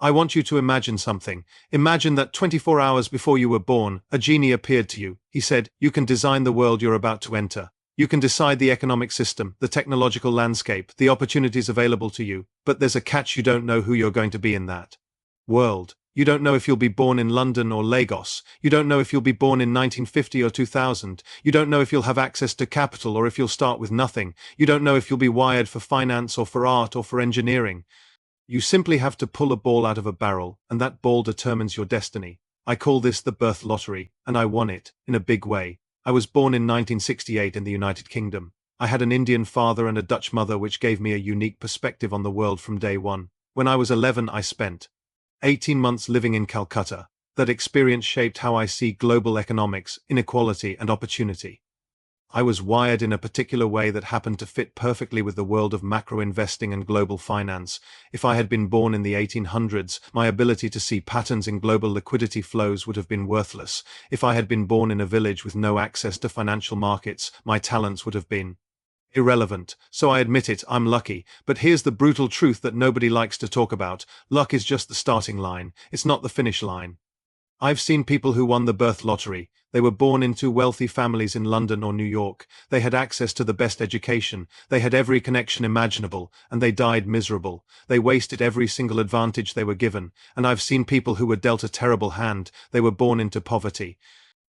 I want you to imagine something. Imagine that 24 hours before you were born, a genie appeared to you. He said, "You can design the world you're about to enter. You can decide the economic system, the technological landscape, the opportunities available to you, but there's a catch: you don't know who you're going to be in that world. You don't know if you'll be born in London or Lagos. You don't know if you'll be born in 1950 or 2000. You don't know if you'll have access to capital or if you'll start with nothing. You don't know if you'll be wired for finance or for art or for engineering. You simply have to pull a ball out of a barrel, and that ball determines your destiny. I call this the birth lottery, and I won it, in a big way. I was born in 1968 in the United Kingdom. I had an Indian father and a Dutch mother, which gave me a unique perspective on the world from day one. When I was 11, I spent 18 months living in Calcutta. That experience shaped how I see global economics, inequality, and opportunity. I was wired in a particular way that happened to fit perfectly with the world of macro investing and global finance. If I had been born in the 1800s, my ability to see patterns in global liquidity flows would have been worthless. If I had been born in a village with no access to financial markets, my talents would have been irrelevant. So I admit it, I'm lucky, but here's the brutal truth that nobody likes to talk about. Luck is just the starting line. It's not the finish line. I've seen people who won the birth lottery. They were born into wealthy families in London or New York. They had access to the best education. They had every connection imaginable, and they died miserable. They wasted every single advantage they were given. And I've seen people who were dealt a terrible hand. They were born into poverty.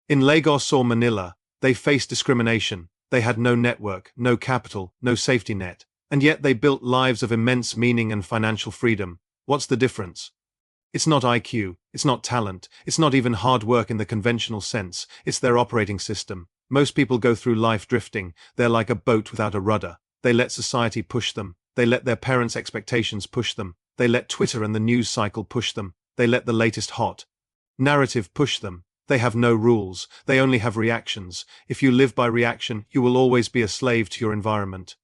In Lagos or Manila, they faced discrimination. They had no network, no capital, no safety net. And yet they built lives of immense meaning and financial freedom. What's the difference? It's not IQ, it's not talent, it's not even hard work in the conventional sense, it's their operating system. Most people go through life drifting. They're like a boat without a rudder. They let society push them. They let their parents' expectations push them. They let Twitter and the news cycle push them. They let the latest hot narrative push them. They have no rules. They only have reactions. If you live by reaction, you will always be a slave to your environment.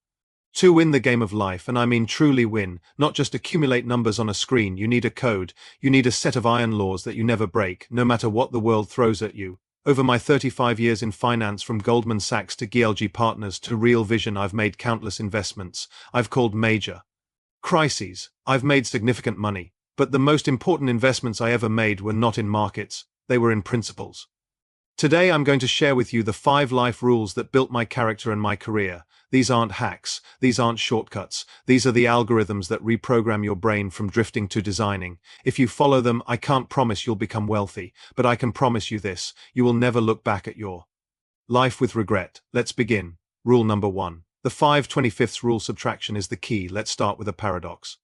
To win the game of life, and I mean truly win, not just accumulate numbers on a screen, you need a code. You need a set of iron laws that you never break, no matter what the world throws at you. Over my 35 years in finance, from Goldman Sachs to GLG Partners to Real Vision, I've made countless investments. I've called major crises. I've made significant money. But the most important investments I ever made were not in markets. They were in principles. Today I'm going to share with you the 5 life rules that built my character and my career. These aren't hacks, these aren't shortcuts, these are the algorithms that reprogram your brain from drifting to designing. If you follow them, I can't promise you'll become wealthy, but I can promise you this: you will never look back at your life with regret. Let's begin. Rule number 1. The 5/25 rule: subtraction is the key. Let's start with a paradox.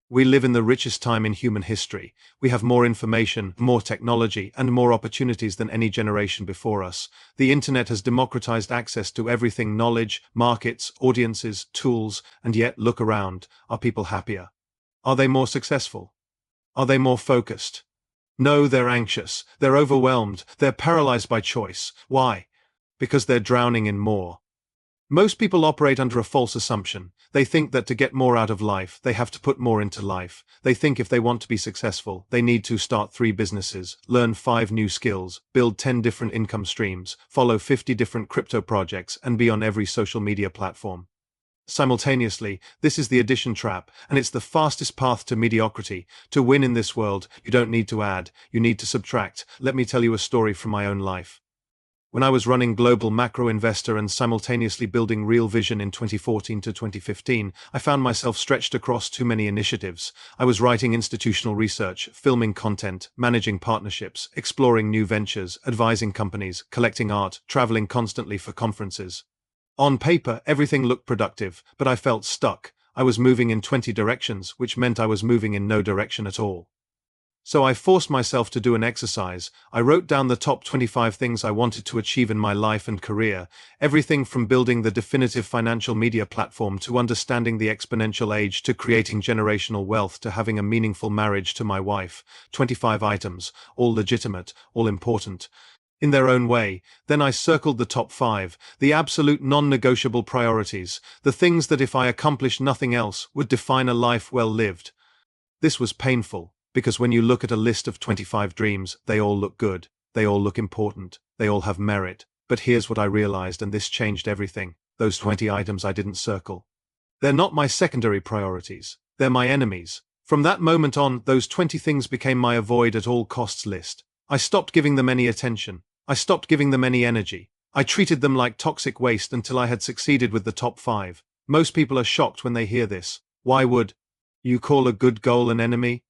We live in the richest time in human history. We have more information, more technology, and more opportunities than any generation before us. The internet has democratized access to everything: knowledge, markets, audiences, tools, and yet look around. Are people happier? Are they more successful? Are they more focused? No, they're anxious, they're overwhelmed, they're paralyzed by choice. Why? Because they're drowning in more. Most people operate under a false assumption. They think that to get more out of life, they have to put more into life. They think if they want to be successful, they need to start 3 businesses, learn 5 new skills, build 10 different income streams, follow 50 different crypto projects, and be on every social media platform. Simultaneously, this is the addition trap, and it's the fastest path to mediocrity. To win in this world, you don't need to add, you need to subtract. Let me tell you a story from my own life. When I was running Global Macro Investor and simultaneously building Real Vision in 2014 to 2015, I found myself stretched across too many initiatives. I was writing institutional research, filming content, managing partnerships, exploring new ventures, advising companies, collecting art, traveling constantly for conferences. On paper, everything looked productive, but I felt stuck. I was moving in 20 directions, which meant I was moving in no direction at all. So I forced myself to do an exercise. I wrote down the top 25 things I wanted to achieve in my life and career. Everything from building the definitive financial media platform to understanding the exponential age to creating generational wealth to having a meaningful marriage to my wife. 25 items, all legitimate, all important in their own way. Then I circled the top 5, the absolute non-negotiable priorities, the things that if I accomplished nothing else would define a life well lived. This was painful. Because when you look at a list of 25 dreams, they all look good, they all look important, they all have merit. But here's what I realized, and this changed everything. Those 20 items I didn't circle. They're not my secondary priorities, they're my enemies. From that moment on, those 20 things became my avoid at all costs list. I stopped giving them any attention. I stopped giving them any energy. I treated them like toxic waste until I had succeeded with the top 5. Most people are shocked when they hear this. Why would you call a good goal an enemy?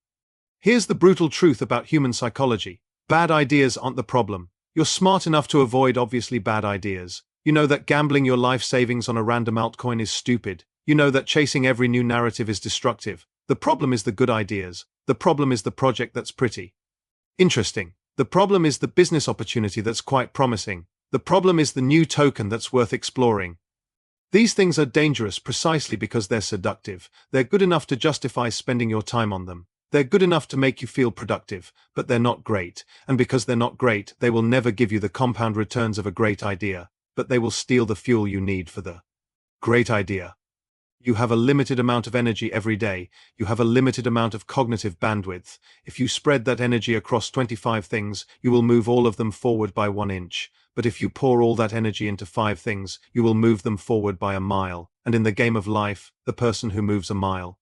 Here's the brutal truth about human psychology. Bad ideas aren't the problem. You're smart enough to avoid obviously bad ideas. You know that gambling your life savings on a random altcoin is stupid. You know that chasing every new narrative is destructive. The problem is the good ideas. The problem is the project that's pretty interesting. The problem is the business opportunity that's quite promising. The problem is the new token that's worth exploring. These things are dangerous precisely because they're seductive. They're good enough to justify spending your time on them. They're good enough to make you feel productive, but they're not great. And because they're not great, they will never give you the compound returns of a great idea, but they will steal the fuel you need for the great idea. You have a limited amount of energy every day. You have a limited amount of cognitive bandwidth. If you spread that energy across 25 things, you will move all of them forward by 1 inch. But if you pour all that energy into 5 things, you will move them forward by a mile. And in the game of life, the person who moves a mile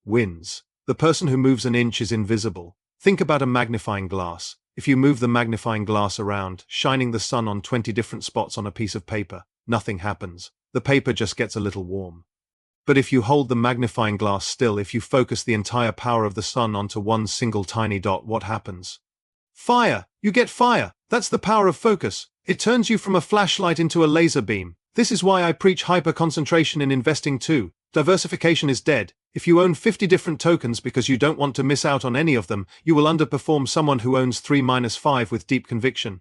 wins. The person who moves an inch is invisible. Think about a magnifying glass. If you move the magnifying glass around, shining the sun on 20 different spots on a piece of paper, nothing happens. The paper just gets a little warm. But if you hold the magnifying glass still, if you focus the entire power of the sun onto one single tiny dot, what happens? Fire! You get fire! That's the power of focus. It turns you from a flashlight into a laser beam. This is why I preach hyper-concentration in investing too. Diversification is dead. If you own 50 different tokens because you don't want to miss out on any of them, you will underperform someone who owns 3-5 with deep conviction.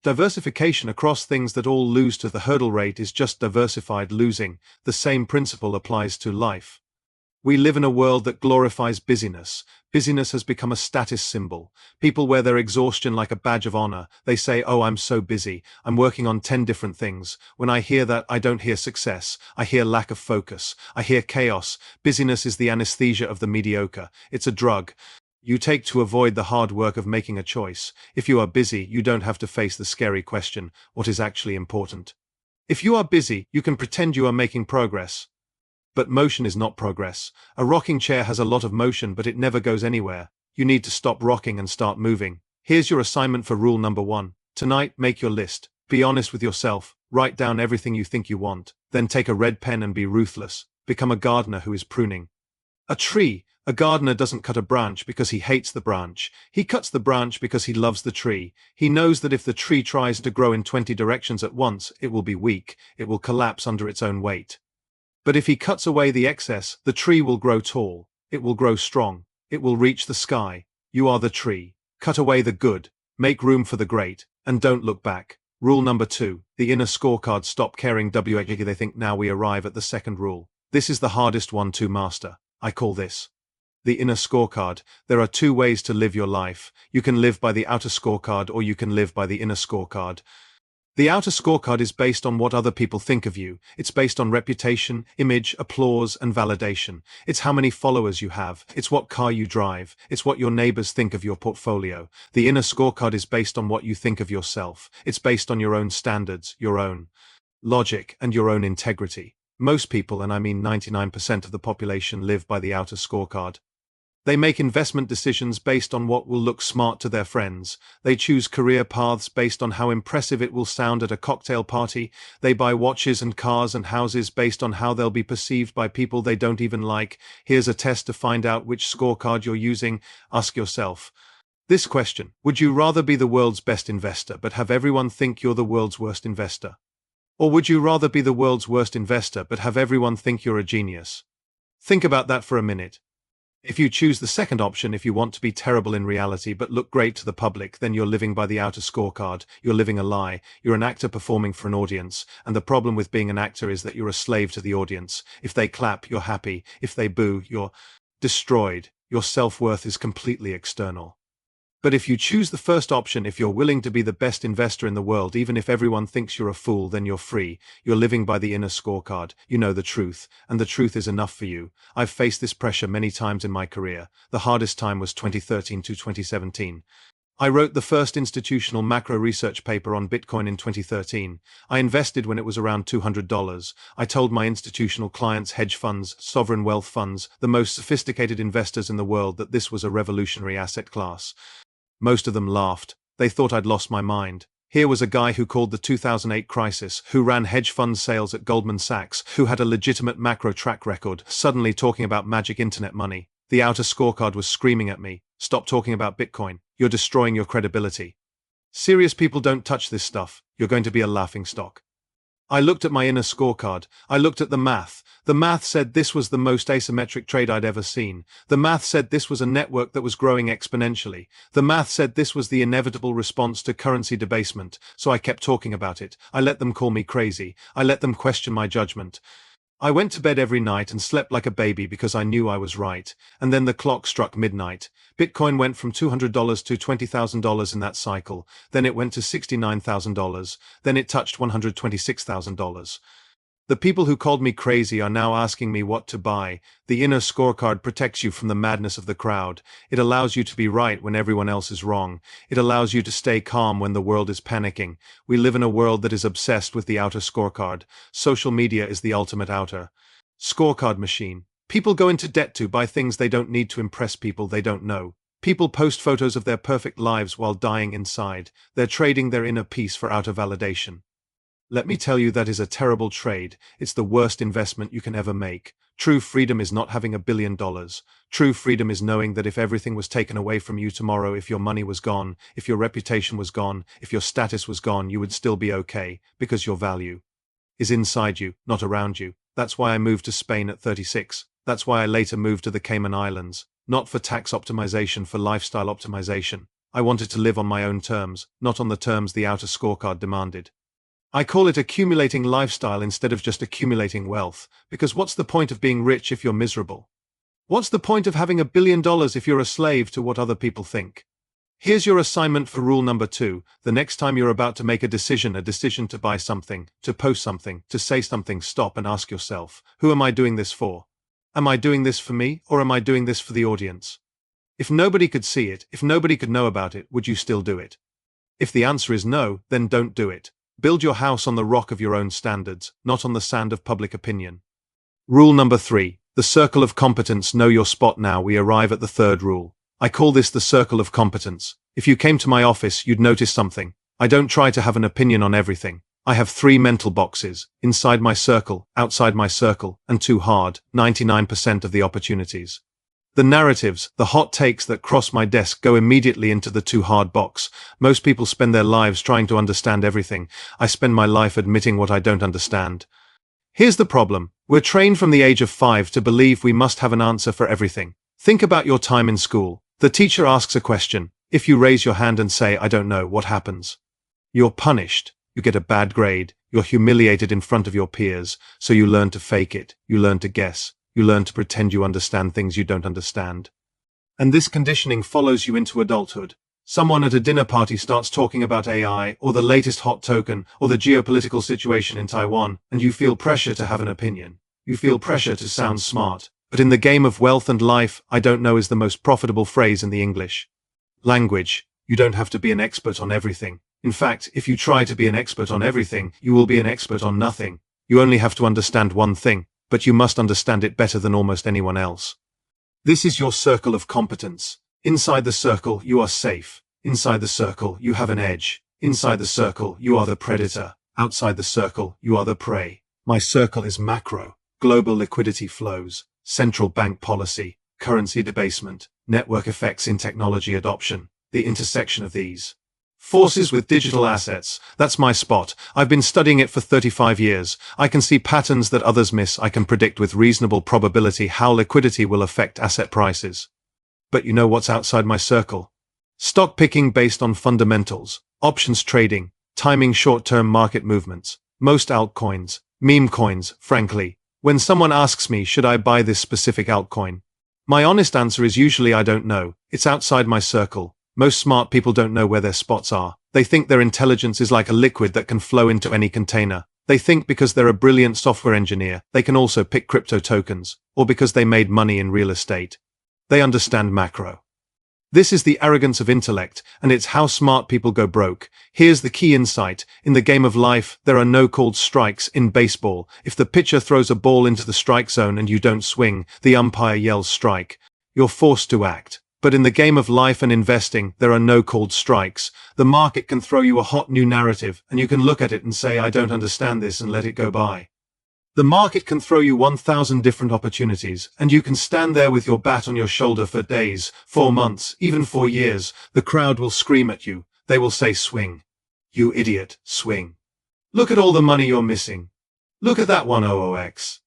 Diversification across things that all lose to the hurdle rate is just diversified losing. The same principle applies to life. We live in a world that glorifies busyness. Busyness has become a status symbol. People wear their exhaustion like a badge of honor. They say, "Oh, I'm so busy. I'm working on 10 different things." When I hear that, I don't hear success. I hear lack of focus. I hear chaos. Busyness is the anesthesia of the mediocre. It's a drug you take to avoid the hard work of making a choice. If you are busy, you don't have to face the scary question, what is actually important? If you are busy, you can pretend you are making progress. But motion is not progress. A rocking chair has a lot of motion, but it never goes anywhere. You need to stop rocking and start moving. Here's your assignment for rule number 1. Tonight, make your list. Be honest with yourself. Write down everything you think you want. Then take a red pen and be ruthless. Become a gardener who is pruning a tree. A gardener doesn't cut a branch because he hates the branch. He cuts the branch because he loves the tree. He knows that if the tree tries to grow in 20 directions at once, it will be weak. It will collapse under its own weight. But if he cuts away the excess, the tree will grow tall. It will grow strong. It will reach the sky. You are the tree. Cut away the good. Make room for the great. And don't look back. Rule number 2. The inner scorecard. Stop caring what they think. Now we arrive at the second rule. This is the hardest one to master. I call this the inner scorecard. There are 2 ways to live your life. You can live by the outer scorecard or you can live by the inner scorecard. The outer scorecard is based on what other people think of you. It's based on reputation, image, applause, and validation. It's how many followers you have. It's what car you drive. It's what your neighbors think of your portfolio. The inner scorecard is based on what you think of yourself. It's based on your own standards, your own logic, and your own integrity. Most people, and I mean 99% of the population, live by the outer scorecard. They make investment decisions based on what will look smart to their friends. They choose career paths based on how impressive it will sound at a cocktail party. They buy watches and cars and houses based on how they'll be perceived by people they don't even like. Here's a test to find out which scorecard you're using. Ask yourself this question: would you rather be the world's best investor but have everyone think you're the world's worst investor? Or would you rather be the world's worst investor but have everyone think you're a genius? Think about that for a minute. If you choose the second option, if you want to be terrible in reality but look great to the public, then you're living by the outer scorecard. You're living a lie. You're an actor performing for an audience, and the problem with being an actor is that you're a slave to the audience. If they clap, you're happy. If they boo, you're destroyed. Your self-worth is completely external. But if you choose the first option, if you're willing to be the best investor in the world, even if everyone thinks you're a fool, then you're free. You're living by the inner scorecard. You know the truth, and the truth is enough for you. I've faced this pressure many times in my career. The hardest time was 2013 to 2017. I wrote the first institutional macro research paper on Bitcoin in 2013. I invested when it was around $200. I told my institutional clients, hedge funds, sovereign wealth funds, the most sophisticated investors in the world, that this was a revolutionary asset class. Most of them laughed. They thought I'd lost my mind. Here was a guy who called the 2008 crisis, who ran hedge fund sales at Goldman Sachs, who had a legitimate macro track record, suddenly talking about magic internet money. The outer scorecard was screaming at me, "Stop talking about Bitcoin. You're destroying your credibility. Serious people don't touch this stuff. You're going to be a laughingstock." I looked at my inner scorecard. I looked at the math. The math said this was the most asymmetric trade I'd ever seen. The math said this was a network that was growing exponentially. The math said this was the inevitable response to currency debasement. So I kept talking about it. I let them call me crazy. I let them question my judgment. I went to bed every night and slept like a baby because I knew I was right. And then the clock struck midnight. Bitcoin went from $200 to $20,000 in that cycle. Then it went to $69,000. Then it touched $126,000. The people who called me crazy are now asking me what to buy. The inner scorecard protects you from the madness of the crowd. It allows you to be right when everyone else is wrong. It allows you to stay calm when the world is panicking. We live in a world that is obsessed with the outer scorecard. Social media is the ultimate outer scorecard machine. People go into debt to buy things they don't need to impress people they don't know. People post photos of their perfect lives while dying inside. They're trading their inner peace for outer validation. Let me tell you, that is a terrible trade. It's the worst investment you can ever make. True freedom is not having $1 billion. True freedom is knowing that if everything was taken away from you tomorrow, if your money was gone, if your reputation was gone, if your status was gone, you would still be okay, because your value is inside you, not around you. That's why I moved to Spain at 36. That's why I later moved to the Cayman Islands. Not for tax optimization, for lifestyle optimization. I wanted to live on my own terms, not on the terms the outer scorecard demanded. I call it accumulating lifestyle instead of just accumulating wealth, because what's the point of being rich if you're miserable? What's the point of having $1 billion if you're a slave to what other people think? Here's your assignment for rule number 2. The next time you're about to make a decision to buy something, to post something, to say something, stop and ask yourself, who am I doing this for? Am I doing this for me, or am I doing this for the audience? If nobody could see it, if nobody could know about it, would you still do it? If the answer is no, then don't do it. Build your house on the rock of your own standards, not on the sand of public opinion. Rule number 3. The circle of competence. Know your spot. Now we arrive at the third rule. I call this the circle of competence. If you came to my office, you'd notice something. I don't try to have an opinion on everything. I have 3 mental boxes: inside my circle, outside my circle, and too hard, 99% of the opportunities. The narratives, the hot takes that cross my desk go immediately into the too hard box. Most people spend their lives trying to understand everything. I spend my life admitting what I don't understand. Here's the problem. We're trained from the age of 5 to believe we must have an answer for everything. Think about your time in school. The teacher asks a question. If you raise your hand and say, "I don't know," what happens? You're punished. You get a bad grade. You're humiliated in front of your peers. So you learn to fake it. You learn to guess. You learn to pretend you understand things you don't understand. And this conditioning follows you into adulthood. Someone at a dinner party starts talking about AI, or the latest hot token, or the geopolitical situation in Taiwan, and you feel pressure to have an opinion. You feel pressure to sound smart. But in the game of wealth and life, "I don't know" is the most profitable phrase in the English language. You don't have to be an expert on everything. In fact, if you try to be an expert on everything, you will be an expert on nothing. You only have to understand one thing, but you must understand it better than almost anyone else. This is your circle of competence. Inside the circle, you are safe. Inside the circle, you have an edge. Inside the circle, you are the predator. Outside the circle, you are the prey. My circle is macro. Global liquidity flows, central bank policy, currency debasement, network effects in technology adoption, the intersection of these forces with digital assets. That's my spot. I've been studying it for 35 years. I can see patterns that others miss. I can predict with reasonable probability how liquidity will affect asset prices. But you know what's outside my circle? Stock picking based on fundamentals, options trading, timing short-term market movements, most altcoins, meme coins, frankly. When someone asks me, should I buy this specific altcoin? My honest answer is usually I don't know. It's outside my circle. Most smart people don't know where their spots are. They think their intelligence is like a liquid that can flow into any container. They think because they're a brilliant software engineer, they can also pick crypto tokens, or because they made money in real estate. They understand macro. This is the arrogance of intellect, and it's how smart people go broke. Here's the key insight. In the game of life, there are no called strikes. In baseball, if the pitcher throws a ball into the strike zone and you don't swing, the umpire yells strike. You're forced to act. But in the game of life and investing, there are no called strikes. The market can throw you a hot new narrative, and you can look at it and say, I don't understand this, and let it go by. The market can throw you 1,000 different opportunities, and you can stand there with your bat on your shoulder for days, 4 months, even 4 years. The crowd will scream at you. They will say, swing. You idiot, swing. Look at all the money you're missing. Look at that 100x.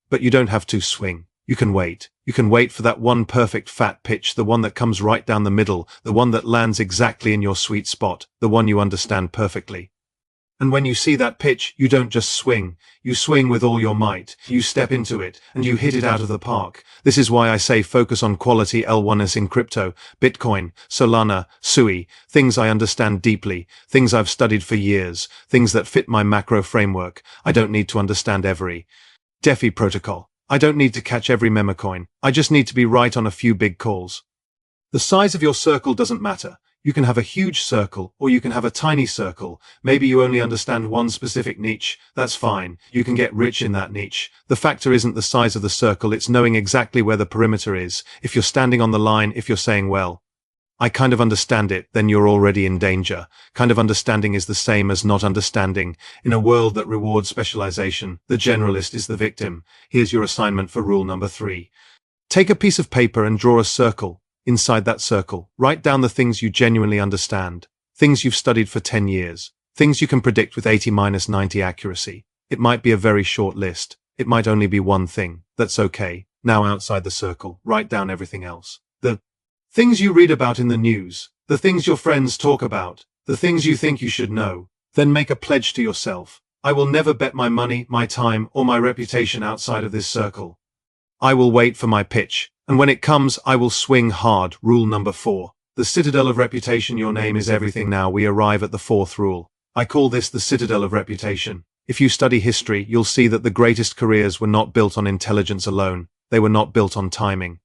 But you don't have to swing. You can wait. You can wait for that one perfect fat pitch, the one that comes right down the middle, the one that lands exactly in your sweet spot, the one you understand perfectly. And when you see that pitch, you don't just swing. You swing with all your might. You step into it, and you hit it out of the park. This is why I say focus on quality L1s in crypto, Bitcoin, Solana, SUI, things I understand deeply, things I've studied for years, things that fit my macro framework. I don't need to understand every DeFi protocol. I don't need to catch every meme coin. I just need to be right on a few big calls. The size of your circle doesn't matter. You can have a huge circle, or you can have a tiny circle. Maybe you only understand one specific niche. That's fine. You can get rich in that niche. The factor isn't the size of the circle, it's knowing exactly where the perimeter is. If you're standing on the line, if you're saying, well, I kind of understand it, then you're already in danger. Kind of understanding is the same as not understanding. In a world that rewards specialization, the generalist is the victim. Here's your assignment for rule number 3. Take a piece of paper and draw a circle. Inside that circle, write down the things you genuinely understand, things you've studied for 10 years, things you can predict with 80-90 accuracy. It might be a very short list. It might only be one thing. That's okay. Now outside the circle, write down everything else. The things you read about in the news, the things your friends talk about, the things you think you should know. Then make a pledge to yourself. I will never bet my money, my time, or my reputation outside of this circle. I will wait for my pitch. And when it comes, I will swing hard. Rule number 4. The citadel of reputation. Your name is everything. Now we arrive at the 4th rule. I call this the citadel of reputation. If you study history, you'll see that the greatest careers were not built on intelligence alone. They were not built on timing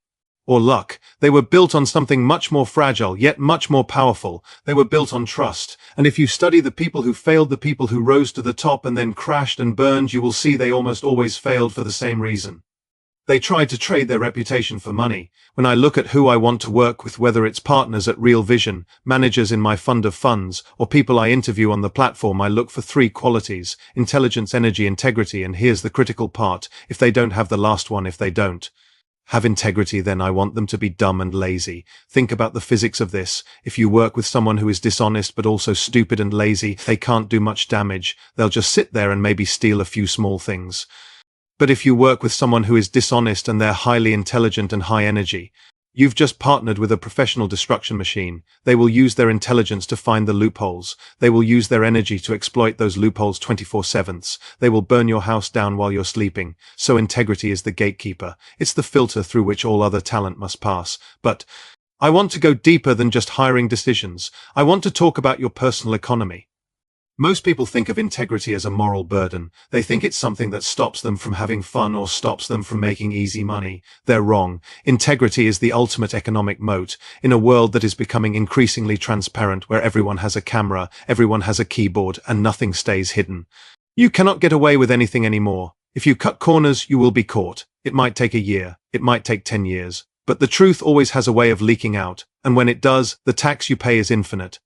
or luck. They were built on something much more fragile, yet much more powerful. They were built on trust. And if you study the people who failed, the people who rose to the top and then crashed and burned, you will see they almost always failed for the same reason. They tried to trade their reputation for money. When I look at who I want to work with, whether it's partners at Real Vision, managers in my fund of funds, or people I interview on the platform, I look for 3 qualities: intelligence, energy, integrity. And here's the critical part. If they don't have the last one, if they don't have integrity, then I want them to be dumb and lazy. Think about the physics of this. If you work with someone who is dishonest but also stupid and lazy, they can't do much damage. They'll just sit there and maybe steal a few small things. But if you work with someone who is dishonest and they're highly intelligent and high energy, you've just partnered with a professional destruction machine. They will use their intelligence to find the loopholes. They will use their energy to exploit those loopholes 24/7. They will burn your house down while you're sleeping. So integrity is the gatekeeper. It's the filter through which all other talent must pass. But I want to go deeper than just hiring decisions. I want to talk about your personal economy. Most people think of integrity as a moral burden. They think it's something that stops them from having fun or stops them from making easy money. They're wrong. Integrity is the ultimate economic moat. In a world that is becoming increasingly transparent, where everyone has a camera, everyone has a keyboard, and nothing stays hidden, you cannot get away with anything anymore. If you cut corners, you will be caught. It might take a year. It might take 10 years. But the truth always has a way of leaking out. And when it does, the tax you pay is infinite.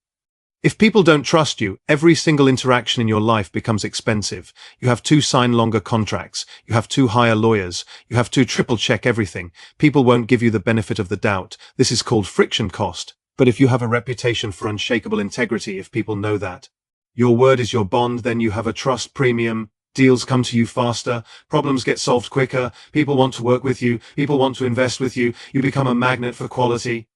If people don't trust you, every single interaction in your life becomes expensive. You have to sign longer contracts. You have to hire lawyers. You have to triple check everything. People won't give you the benefit of the doubt. This is called friction cost. But if you have a reputation for unshakable integrity, if people know that your word is your bond, then you have a trust premium. Deals come to you faster. Problems get solved quicker. People want to work with you. People want to invest with you. You become a magnet for quality.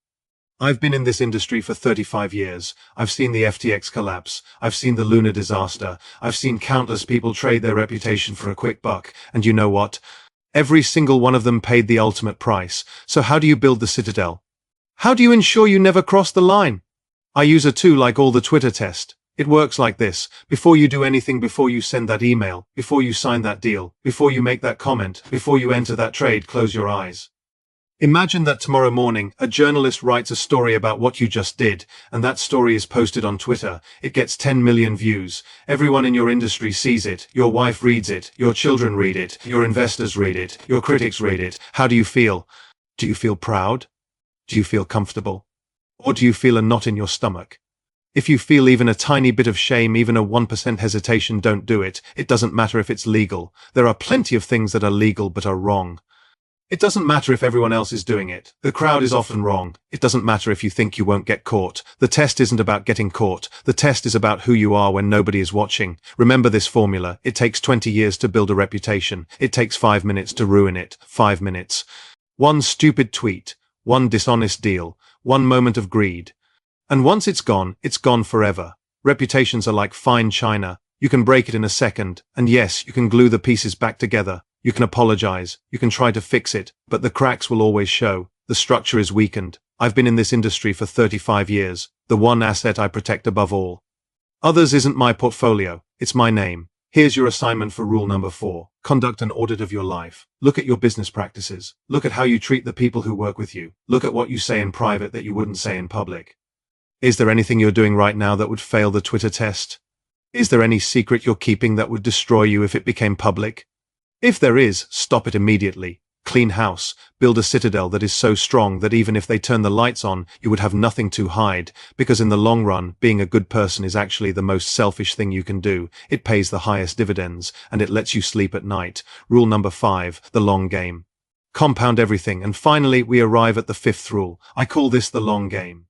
I've been in this industry for 35 years. I've seen the FTX collapse. I've seen the Luna disaster. I've seen countless people trade their reputation for a quick buck. And you know what? Every single one of them paid the ultimate price. So how do you build the citadel? How do you ensure you never cross the line? I use a tool like all the Twitter test. It works like this. Before you do anything, before you send that email, before you sign that deal, before you make that comment, before you enter that trade, close your eyes. Imagine that tomorrow morning, a journalist writes a story about what you just did, and that story is posted on Twitter. It gets 10 million views. Everyone in your industry sees it. Your wife reads it. Your children read it. Your investors read it. Your critics read it. How do you feel? Do you feel proud? Do you feel comfortable? Or do you feel a knot in your stomach? If you feel even a tiny bit of shame, even a 1% hesitation, don't do it. It doesn't matter if it's legal. There are plenty of things that are legal but are wrong. It doesn't matter if everyone else is doing it. The crowd is often wrong. It doesn't matter if you think you won't get caught. The test isn't about getting caught. The test is about who you are when nobody is watching. Remember this formula. It takes 20 years to build a reputation. It takes 5 minutes to ruin it. 5 minutes. One stupid tweet. One dishonest deal. One moment of greed. And once it's gone forever. Reputations are like fine china. You can break it in a second. And yes, you can glue the pieces back together. You can apologize, you can try to fix it, but the cracks will always show. The structure is weakened. I've been in this industry for 35 years. The one asset I protect above all. Others isn't my portfolio, it's my name. Here's your assignment for rule number 4. Conduct an audit of your life. Look at your business practices. Look at how you treat the people who work with you. Look at what you say in private that you wouldn't say in public. Is there anything you're doing right now that would fail the Twitter test? Is there any secret you're keeping that would destroy you if it became public? If there is, stop it immediately. Clean house. Build a citadel that is so strong that even if they turn the lights on, you would have nothing to hide, because in the long run, being a good person is actually the most selfish thing you can do. It pays the highest dividends, and it lets you sleep at night. Rule number 5, the long game. Compound everything, and finally we arrive at the 5th rule. I call this the long game.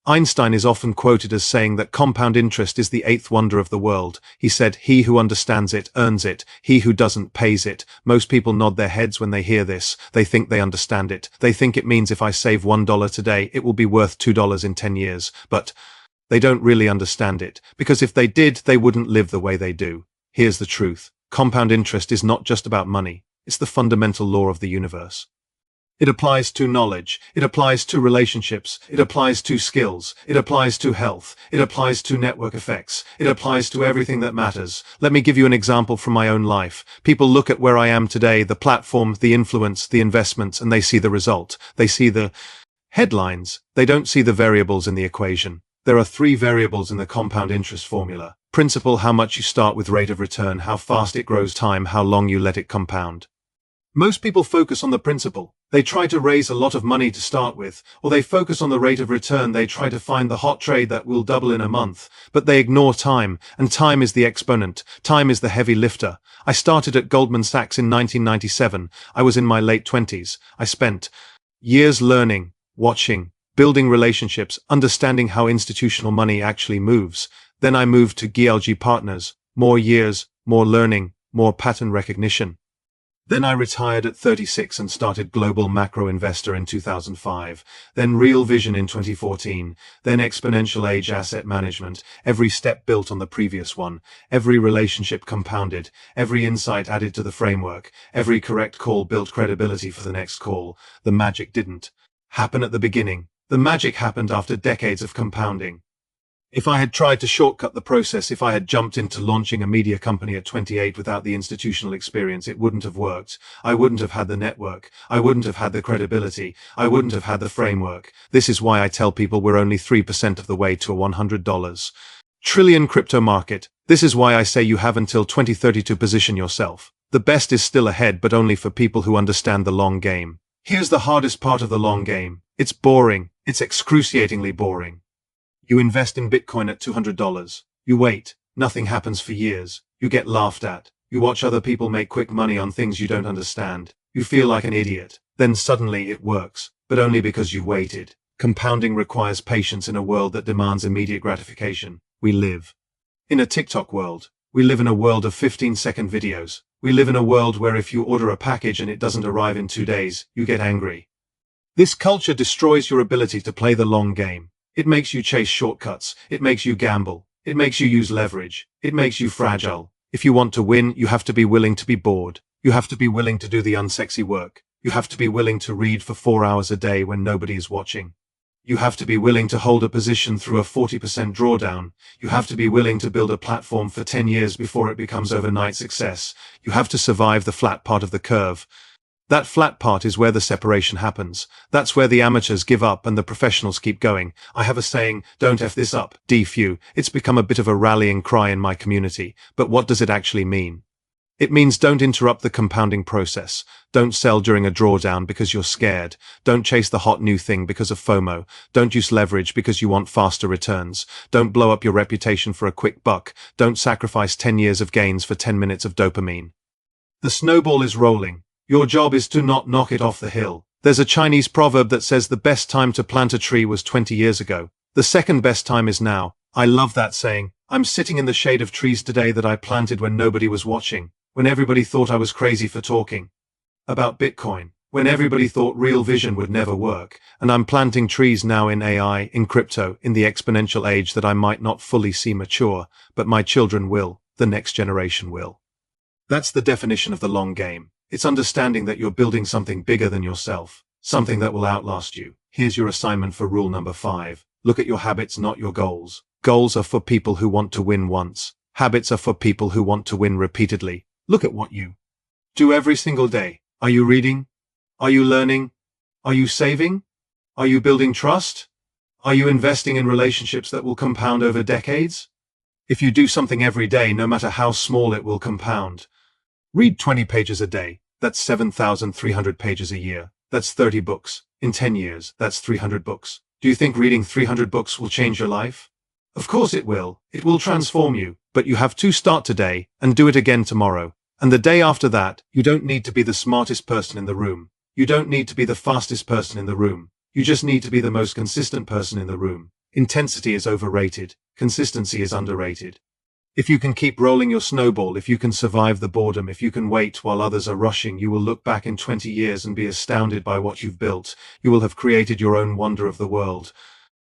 Einstein is often quoted as saying that compound interest is the 8th wonder of the world. He said, "He who understands it, earns it. He who doesn't, pays it." Most people nod their heads when they hear this. They think they understand it. They think it means if I save $1 today, it will be worth $2 in 10 years. But they don't really understand it, because if they did, they wouldn't live the way they do. Here's the truth. Compound interest is not just about money. It's the fundamental law of the universe. It applies to knowledge, it applies to relationships, it applies to skills, it applies to health, it applies to network effects, it applies to everything that matters. Let me give you an example from my own life. People look at where I am today, the platform, the influence, the investments, and they see the result. They see the headlines. They don't see the variables in the equation. There are 3 variables in the compound interest formula. Principal, how much you start with, rate of return, how fast it grows, time, how long you let it compound. Most people focus on the principal. They try to raise a lot of money to start with, or they focus on the rate of return. They try to find the hot trade that will double in a month, but they ignore time, and time is the exponent. Time is the heavy lifter. I started at Goldman Sachs in 1997. I was in my late 20s. I spent years learning, watching, building relationships, understanding how institutional money actually moves. Then I moved to GLG Partners. More years, more learning, more pattern recognition. Then I retired at 36 and started Global Macro Investor in 2005, then Real Vision in 2014, then Exponential Age Asset Management, every step built on the previous one, every relationship compounded, every insight added to the framework, every correct call built credibility for the next call. The magic didn't happen at the beginning. The magic happened after decades of compounding. If I had tried to shortcut the process, if I had jumped into launching a media company at 28 without the institutional experience, it wouldn't have worked. I wouldn't have had the network. I wouldn't have had the credibility. I wouldn't have had the framework. This is why I tell people we're only 3% of the way to a $100 trillion crypto market. This is why I say you have until 2030 to position yourself. The best is still ahead, but only for people who understand the long game. Here's the hardest part of the long game. It's boring. It's excruciatingly boring. You invest in Bitcoin at $200. You wait. Nothing happens for years. You get laughed at. You watch other people make quick money on things you don't understand. You feel like an idiot. Then suddenly it works, but only because you waited. Compounding requires patience in a world that demands immediate gratification. We live in a TikTok world. We live in a world of 15-second videos. We live in a world where if you order a package and it doesn't arrive in 2 days, you get angry. This culture destroys your ability to play the long game. It makes you chase shortcuts. It makes you gamble. It makes you use leverage. It makes you fragile. If you want to win, you have to be willing to be bored. You have to be willing to do the unsexy work. You have to be willing to read for 4 hours a day when nobody is watching. You have to be willing to hold a position through a 40% drawdown. You have to be willing to build a platform for 10 years before it becomes overnight success. You have to survive the flat part of the curve. That flat part is where the separation happens. That's where the amateurs give up and the professionals keep going. I have a saying, don't F this up, DFU. It's become a bit of a rallying cry in my community, but what does it actually mean? It means don't interrupt the compounding process. Don't sell during a drawdown because you're scared. Don't chase the hot new thing because of FOMO. Don't use leverage because you want faster returns. Don't blow up your reputation for a quick buck. Don't sacrifice 10 years of gains for 10 minutes of dopamine. The snowball is rolling. Your job is to not knock it off the hill. There's a Chinese proverb that says the best time to plant a tree was 20 years ago. The second best time is now. I love that saying. I'm sitting in the shade of trees today that I planted when nobody was watching. When everybody thought I was crazy for talking about Bitcoin, when everybody thought real vision would never work, and I'm planting trees now in AI, in crypto, in the exponential age that I might not fully see mature, but my children will, the next generation will. That's the definition of the long game. It's understanding that you're building something bigger than yourself, something that will outlast you. Here's your assignment for rule number 5. Look at your habits, not your goals. Goals are for people who want to win once. Habits are for people who want to win repeatedly. Look at what you do every single day. Are you reading? Are you learning? Are you saving? Are you building trust? Are you investing in relationships that will compound over decades? If you do something every day, no matter how small, it will compound. Read 20 pages a day. That's 7,300 pages a year. That's 30 books. In 10 years, that's 300 books. Do you think reading 300 books will change your life? Of course it will. It will transform you. But you have to start today and do it again tomorrow. And the day after that. You don't need to be the smartest person in the room. You don't need to be the fastest person in the room. You just need to be the most consistent person in the room. Intensity is overrated. Consistency is underrated. If you can keep rolling your snowball, if you can survive the boredom, if you can wait while others are rushing, you will look back in 20 years and be astounded by what you've built. You will have created your own wonder of the world.